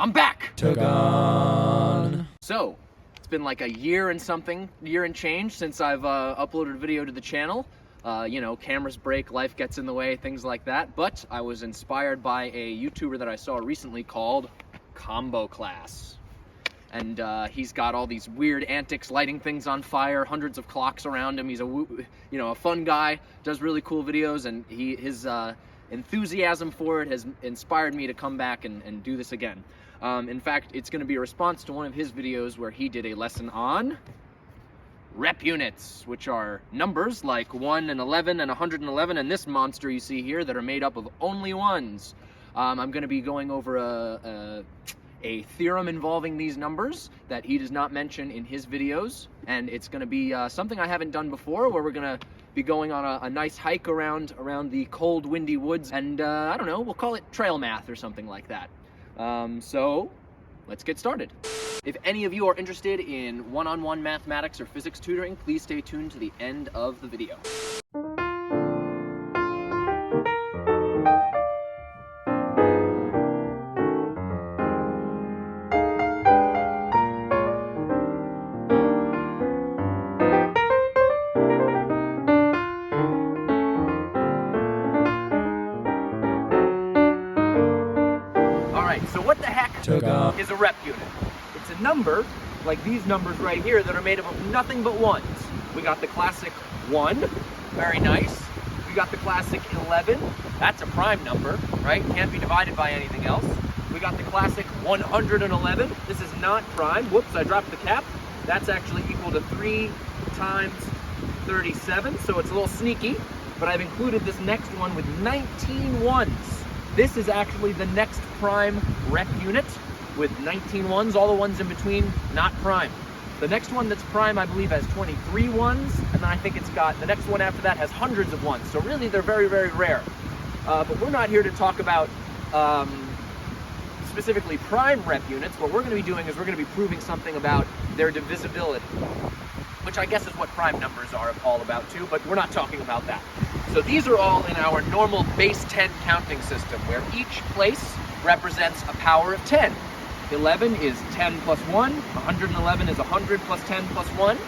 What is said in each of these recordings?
I'm back! Hectogon. So, it's been like a year and change since I've uploaded a video to the channel. You know, cameras break, life gets in the way, things like that. But I was inspired by a YouTuber that I saw recently called Combo Class. And he's got all these weird antics, lighting things on fire, hundreds of clocks around him. He's a fun guy, does really cool videos, and his enthusiasm for it has inspired me to come back and do this again. In fact, it's going to be a response to one of his videos where he did a lesson on rep units, which are numbers like 1 and 11 and 111, and this monster you see here that are made up of only ones. I'm going to be going over a theorem involving these numbers that he does not mention in his videos, and it's going to be something I haven't done before, where we're going to be going on a nice hike around the cold, windy woods, and I don't know, we'll call it trail math or something like that. So let's get started. If any of you are interested in one-on-one mathematics or physics tutoring, please stay tuned to the end of the video. So what the heck is a rep unit? It's a number, like these numbers right here, that are made up of nothing but ones. We got the classic 1, very nice. We got the classic 11, that's a prime number, right? Can't be divided by anything else. We got the classic 111, this is not prime. Whoops, I dropped the cap. That's actually equal to 3 times 37, so it's a little sneaky, but I've included this next one with 19 ones. This is actually the next prime rep unit with 19 ones, all the ones in between not prime. The next one that's prime, I believe, has 23 ones, and then I think it's got, the next one after that has hundreds of ones. So really, they're very, very rare. But we're not here to talk about specifically prime rep units. What we're going to be doing is we're going to be proving something about their divisibility, which I guess is what prime numbers are all about too, but we're not talking about that. So these are all in our normal base 10 counting system, where each place represents a power of 10. 11 is 10 plus 1, 111 is 100 plus 10 plus 1,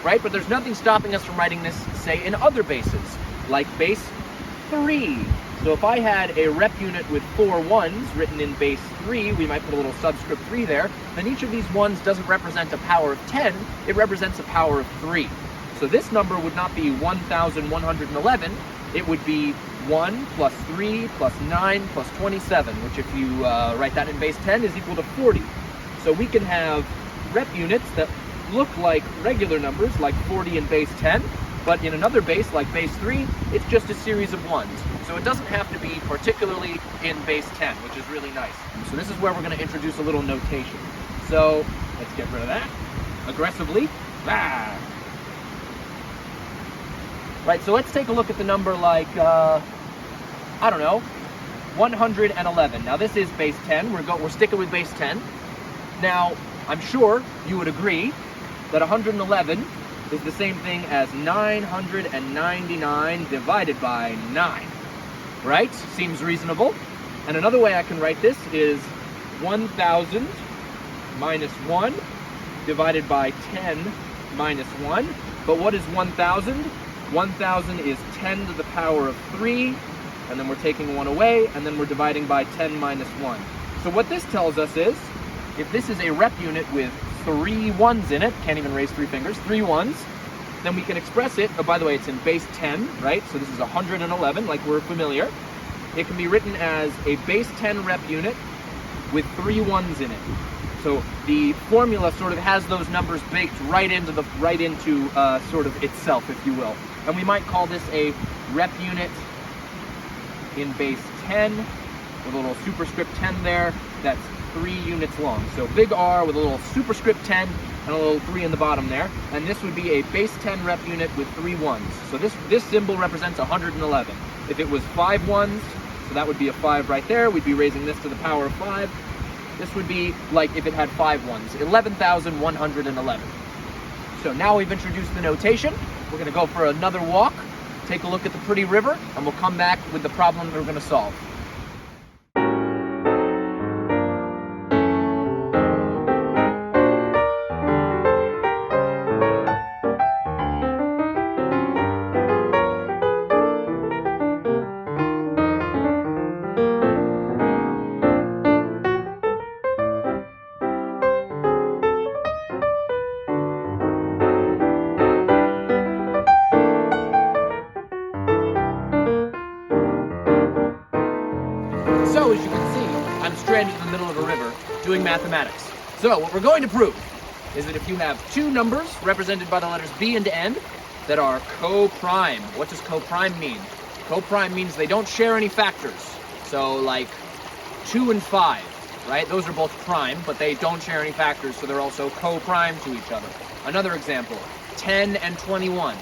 right? But there's nothing stopping us from writing this, say, in other bases, like base 3. So if I had a rep unit with 4 ones written in base 3, we might put a little subscript 3 there, then each of these ones doesn't represent a power of 10, it represents a power of 3. So this number would not be 1,111, it would be 1 plus 3 plus 9 plus 27, which if you write that in base 10 is equal to 40. So we can have rep units that look like regular numbers, like 40 in base 10, but in another base, like base 3, it's just a series of ones. So it doesn't have to be particularly in base 10, which is really nice. So this is where we're going to introduce a little notation. So let's get rid of that aggressively. Ah. Right, so let's take a look at the number like, I don't know, 111. Now this is base 10, we're sticking with base 10. Now, I'm sure you would agree that 111 is the same thing as 999 divided by 9, right? Seems reasonable. And another way I can write this is 1,000 minus 1 divided by 10 minus 1. But what is 1,000? 1,000 is 10 to the power of 3, and then we're taking 1 away, and then we're dividing by 10 minus 1. So what this tells us is, if this is a rep unit with 3 ones in it, can't even raise 3 fingers, 3 ones, then we can express it, oh, by the way, it's in base 10, right? So this is 111, like we're familiar. It can be written as a base 10 rep unit with 3 ones in it. So the formula sort of has those numbers baked right into sort of itself, if you will. And we might call this a rep unit in base 10 with a little superscript 10 there. That's 3 units long. So big R with a little superscript 10 and a little 3 in the bottom there. And this would be a base 10 rep unit with 3 ones. So this symbol represents 111. If it was 5 ones, so that would be a 5 right there. We'd be raising this to the power of 5. This would be like if it had 5 ones, 11,111. So now we've introduced the notation. We're going to go for another walk, take a look at the pretty river, and we'll come back with the problem that we're going to solve. stranded in the middle of a river doing mathematics. So what we're going to prove is that if you have two numbers represented by the letters b and n that are co-prime. What does co-prime mean? Co-prime means they don't share any factors. So like 2 and 5, right? Those are both prime, but they don't share any factors, so they're also co-prime to each other. Another example, 10 and 21,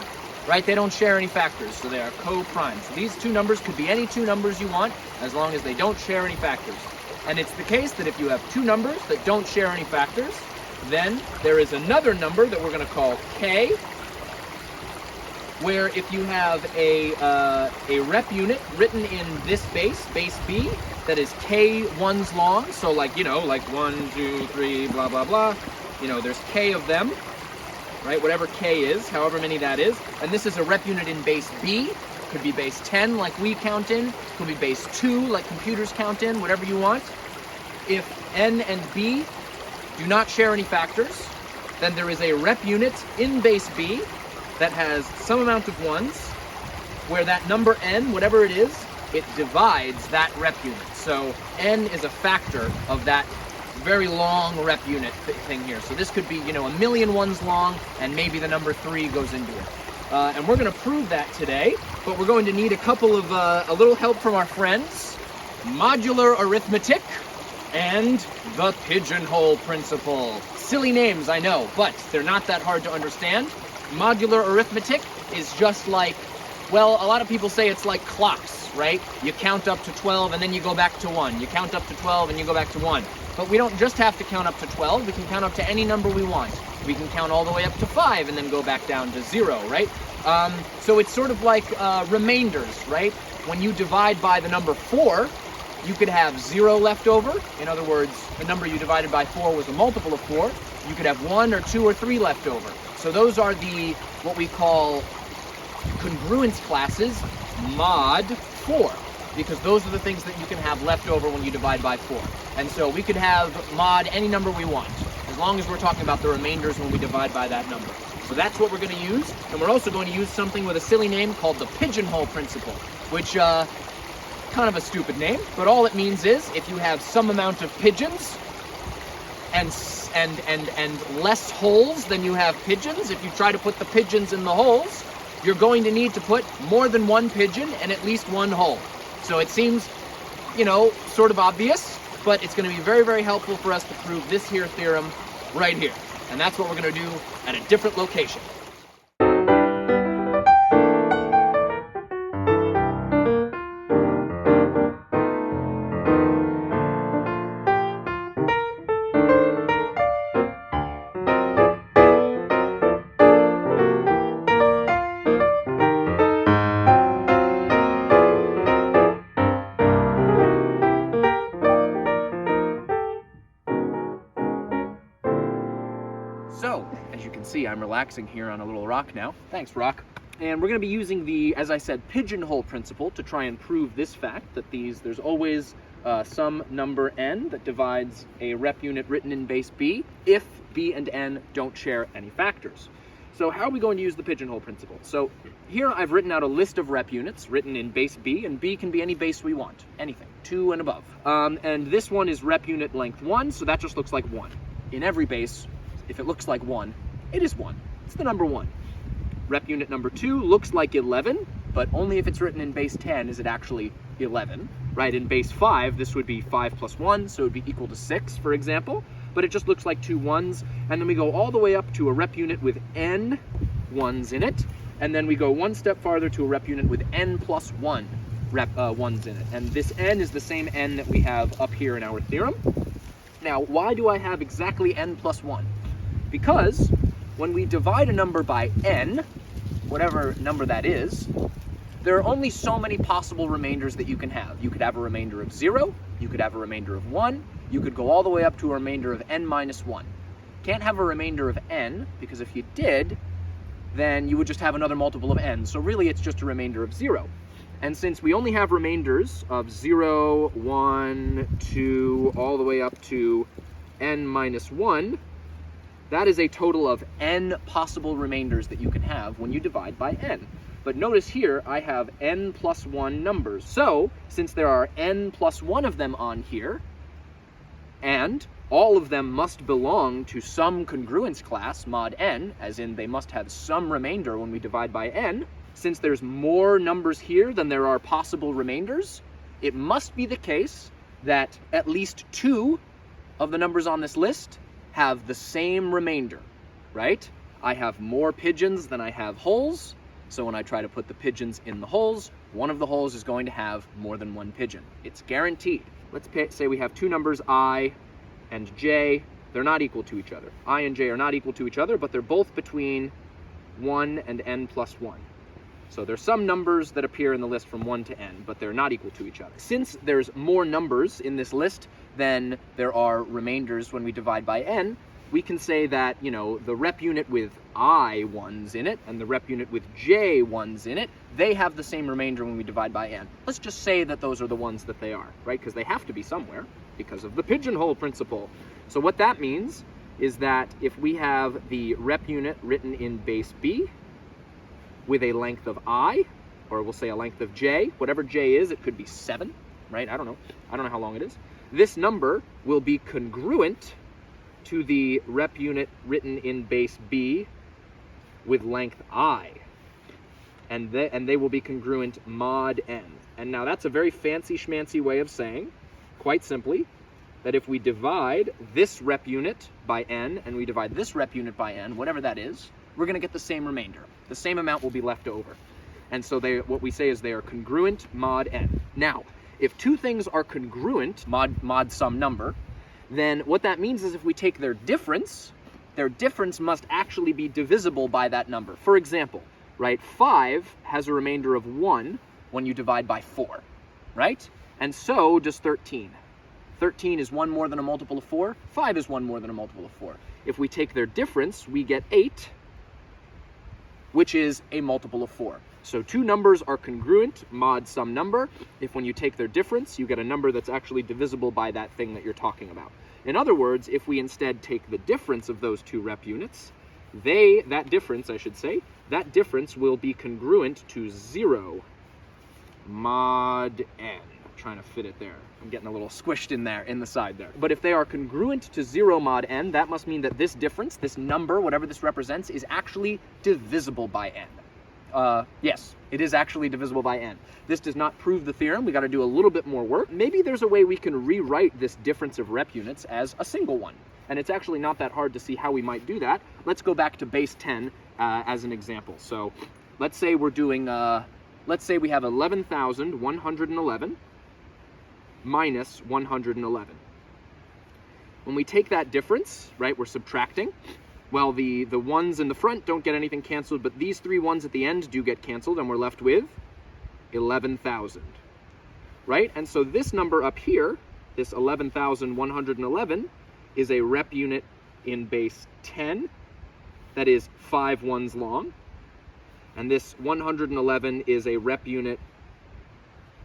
right? They don't share any factors, so they are co-prime. So these two numbers could be any two numbers you want, as long as they don't share any factors. And it's the case that if you have two numbers that don't share any factors, then there is another number that we're going to call k, where if you have a rep unit written in this base b, that is k ones long, so like, you know, like 1, 2, 3, blah, blah, blah, you know, there's k of them, right, whatever k is, however many that is, and this is a rep unit in base b, could be base 10 like we count in, could be base 2 like computers count in, whatever you want. If n and b do not share any factors, then there is a rep unit in base b that has some amount of ones, where that number n, whatever it is, it divides that rep unit. So n is a factor of that very long rep unit thing here. So this could be, you know, 1,000,000 ones long, and maybe the number 3 goes into it. And we're going to prove that today, but we're going to need a little help from our friends, modular arithmetic and the pigeonhole principle. Silly names, I know, but they're not that hard to understand. Modular arithmetic is just like, well, a lot of people say it's like clocks, right? You count up to 12 and then you go back to 1. You count up to 12 and you go back to 1. But we don't just have to count up to 12, we can count up to any number we want. We can count all the way up to 5 and then go back down to 0, right? So it's sort of like remainders, right? When you divide by the number 4, you could have 0 left over. In other words, the number you divided by 4 was a multiple of 4. You could have 1 or 2 or 3 left over. So those are what we call congruence classes mod 4, because those are the things that you can have left over when you divide by 4. And so we could have mod any number we want, as long as we're talking about the remainders when we divide by that number. So that's what we're going to use, and we're also going to use something with a silly name called the pigeonhole principle, which kind of a stupid name, but all it means is if you have some amount of pigeons and less holes than you have pigeons, if you try to put the pigeons in the holes, you're going to need to put more than one pigeon and at least one hole. So it seems, you know, sort of obvious, but it's going to be very, very helpful for us to prove this here theorem right here. And that's what we're going to do at a different location. So, as you can see, I'm relaxing here on a little rock now. Thanks, rock. And we're going to be using the, as I said, pigeonhole principle to try and prove this fact, that there's always some number n that divides a rep unit written in base b if b and n don't share any factors. So how are we going to use the pigeonhole principle? So here I've written out a list of rep units written in base b, and b can be any base we want, anything, 2 and above. And this one is rep unit length 1, so that just looks like 1. In every base, if it looks like 1, it is 1. It's the number 1. Rep unit number 2 looks like 11, but only if it's written in base 10 is it actually 11. Right, in base 5, this would be 5 plus 1, so it would be equal to 6, for example. But it just looks like 2 1s, and then we go all the way up to a rep unit with n 1s in it, and then we go one step farther to a rep unit with n plus 1 1s in it. And this n is the same n that we have up here in our theorem. Now, why do I have exactly n plus 1? Because when we divide a number by n, whatever number that is, there are only so many possible remainders that you can have. You could have a remainder of 0, you could have a remainder of 1, you could go all the way up to a remainder of n minus 1. Can't have a remainder of n, because if you did, then you would just have another multiple of n. So really it's just a remainder of 0. And since we only have remainders of 0, 1, 2, all the way up to n minus 1, that is a total of n possible remainders that you can have when you divide by n. But notice here, I have n plus 1 numbers. So, since there are n plus 1 of them on here, And all of them must belong to some congruence class, mod n, as in they must have some remainder when we divide by n. Since there's more numbers here than there are possible remainders, it must be the case that at least 2 of the numbers on this list have the same remainder, right? I have more pigeons than I have holes, so when I try to put the pigeons in the holes, one of the holes is going to have more than one pigeon. It's guaranteed. Let's say we have 2 numbers, I and j. They're not equal to each other. I and j are not equal to each other, but they're both between 1 and n plus 1. So there's some numbers that appear in the list from 1 to n, but they're not equal to each other. Since there's more numbers in this list than there are remainders when we divide by n, we can say that, you know, the rep unit with I ones in it and the rep unit with j ones in it, they have the same remainder when we divide by n. Let's just say that those are the ones that they are, right? Because they have to be somewhere because of the pigeonhole principle. So what that means is that if we have the rep unit written in base b with a length of I, or we'll say a length of j, whatever j is, it could be 7, right? I don't know how long it is. This number will be congruent to the rep unit written in base b with length I, and they will be congruent mod n. And now that's a very fancy schmancy way of saying, quite simply, that if we divide this rep unit by n and we divide this rep unit by n, whatever that is, we're going to get the same remainder. The same amount will be left over. And so what we say is they are congruent mod n. Now, if 2 things are congruent, mod some number, then what that means is if we take their difference must actually be divisible by that number. For example, right, 5 has a remainder of 1 when you divide by 4, right? And so does 13. 13 is 1 more than a multiple of 4. 5 is 1 more than a multiple of 4. If we take their difference, we get 8, which is a multiple of 4. So 2 numbers are congruent, mod some number, if when you take their difference, you get a number that's actually divisible by that thing that you're talking about. In other words, if we instead take the difference of those 2 rep units, that difference will be congruent to 0 mod n. I'm trying to fit it there. I'm getting a little squished in there, in the side there. But if they are congruent to 0 mod n, that must mean that this difference, this number, whatever this represents, is actually divisible by n. Yes, it is actually divisible by n. This does not prove the theorem. We got to do a little bit more work. Maybe there's a way we can rewrite this difference of rep units as a single one. And it's actually not that hard to see how we might do that. Let's go back to base 10 as an example. So let's say we're doing, let's say we have 11,111 minus 111. When we take that difference, right, we're subtracting. Well, the ones in the front don't get anything canceled, but these 3 ones at the end do get canceled, and we're left with 11,000, right? And so this number up here, this 11,111, is a rep unit in base 10 that is 5 ones long, and this 111 is a rep unit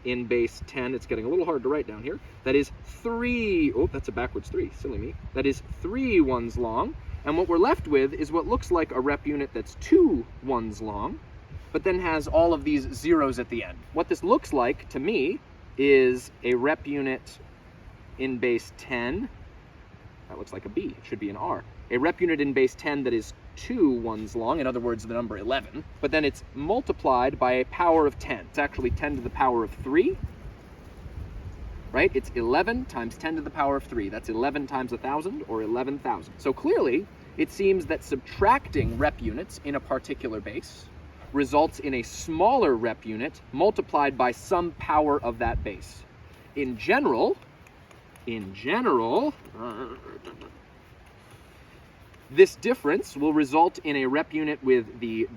in base 10, it's getting a little hard to write down here, that is 3, oh, that's a backwards 3, silly me, that is 3 ones long. And what we're left with is what looks like a rep unit that's 2 ones long, but then has all of these zeros at the end. What this looks like to me is a rep unit in base 10. That looks like a B, it should be an R. A rep unit in base 10 that is 2 ones long, in other words, the number 11, but then it's multiplied by a power of 10. It's actually 10 to the power of 3, right? It's 11 times 10 to the power of 3. That's 11 times 1,000, or 11,000. So clearly, it seems that subtracting rep units in a particular base results in a smaller rep unit multiplied by some power of that base. In general, this difference will result in a rep unit with the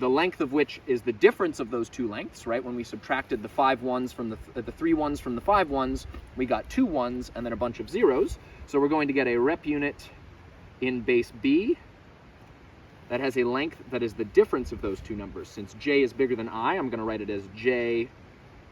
length of which is the difference of those 2 lengths, right? When we subtracted the 5 ones from the 3 ones from the 5 ones, we got 2 ones and then a bunch of zeros. So we're going to get a rep unit in base B that has a length that is the difference of those 2 numbers. Since j is bigger than I, I'm going to write it as j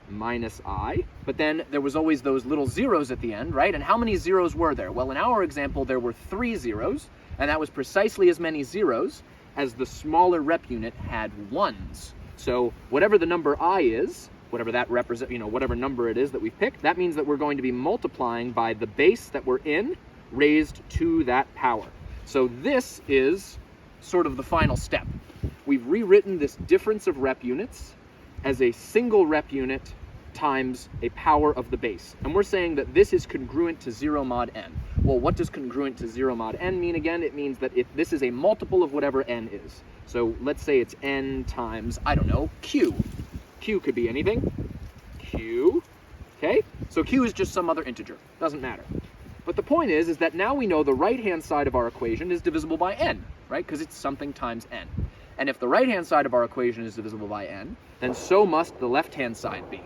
minus I. But then there was always those little zeros at the end, right? And how many zeros were there? Well, in our example, there were 3 zeros, and that was precisely as many zeros as the smaller rep unit had ones. So whatever the number I is, whatever that represents, whatever number it is that we've picked, that means that we're going to be multiplying by the base that we're in raised to that power. So this is sort of the final step. We've rewritten this difference of rep units as a single rep unit times a power of the base. And we're saying that this is congruent to 0 mod n. Well, what does congruent to 0 mod n mean again? It means that if this is a multiple of whatever n is. So let's say it's n times, I don't know, q. Q could be anything. Q, okay? So q is just some other integer, doesn't matter. But the point is that now we know the right-hand side of our equation is divisible by n, right? Because it's something times n. And if the right-hand side of our equation is divisible by n, then so must the left-hand side be,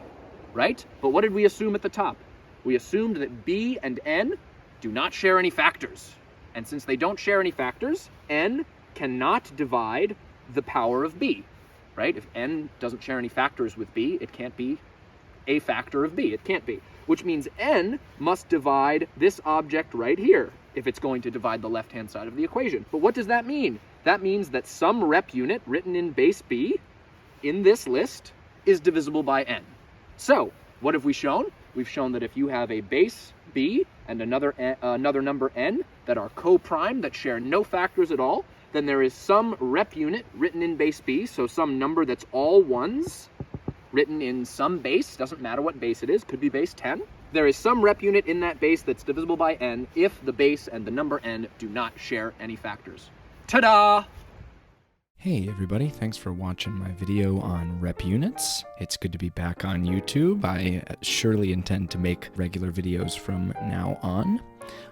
right? But what did we assume at the top? We assumed that b and n do not share any factors. And since they don't share any factors, n cannot divide the power of b, right? If n doesn't share any factors with b, it can't be a factor of b. It can't be. Which means n must divide this object right here if it's going to divide the left-hand side of the equation. But what does that mean? That means that some rep unit written in base b in this list is divisible by n. So, what have we shown? We've shown that if you have a base b and another number n that are co-prime, that share no factors at all, then there is some rep unit written in base b, so some number that's all ones, written in some base, doesn't matter what base it is, could be base 10. There is some rep unit in that base that's divisible by n if the base and the number n do not share any factors. Ta-da! Hey everybody, thanks for watching my video on rep units. It's good to be back on YouTube. I surely intend to make regular videos from now on.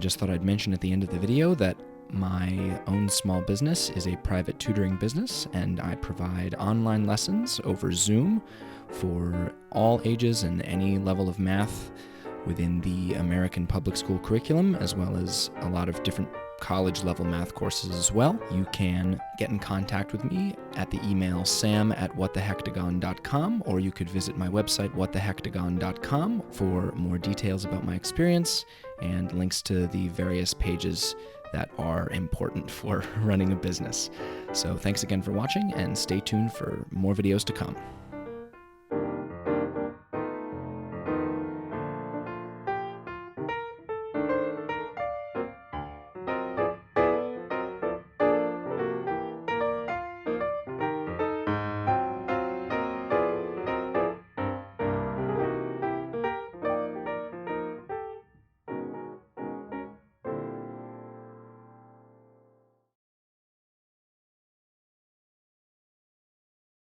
Just thought I'd mention at the end of the video that my own small business is a private tutoring business, and I provide online lessons over Zoom for all ages and any level of math within the American public school curriculum, as well as a lot of different college-level math courses as well. You can get in contact with me at the email sam@whatthehectagon.com, or you could visit my website, whatthehectagon.com, for more details about my experience and links to the various pages that are important for running a business. So thanks again for watching, and stay tuned for more videos to come.